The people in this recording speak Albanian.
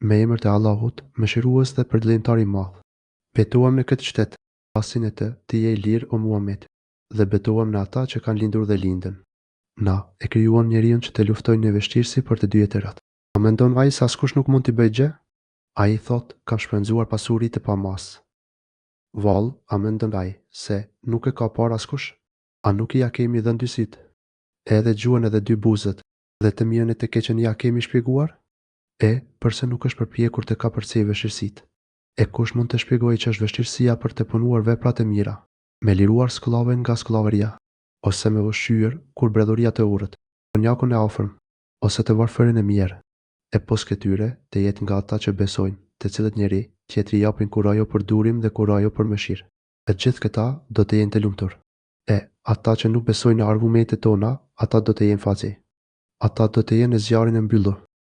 me emër të Allahut, mëshirues dhe përdëlimtar i madh. Betohem në këtë qytet, pasin e të je i lirë o Muhammed, dhe betohem në ata që kanë lindur dhe linden. Na e krijuam njeriun që të luftojnë në vështirësi për të dy jetërat. A mendon ai se askush nuk mund t'i bëjë gjë? Ai thot, kam shpenzuar pasuri të pamas. Vallë, a mendon ai se nuk e ka parë askush? A nuk i ja kemi dhënë dy sytë, edhe gjuhën edhe dy buzët, dhe të mirën e të keqen ja kemi shpjeguar? Përse nuk është përpjekur të kapërcej vështirësitë? Kush mund të shpjegojë që është vështirësia për të punuar veprat e mira, me liruar skllavën nga skllavëria, ose me ushqyer kur bredhuria të urrët, konjakun e afërm, ose të varfërin e mirë? Pos këtyre të jetë nga ata që besojnë, të cilët njeri tjetri japin kurajo për durim dhe kurajo për mëshirë. E gjithë këta do të jenë të lumtur. Ata që nuk besojnë në argumentet tona, ata do të jenë faci. Ata do të jenë në zjarrin e mbyllur.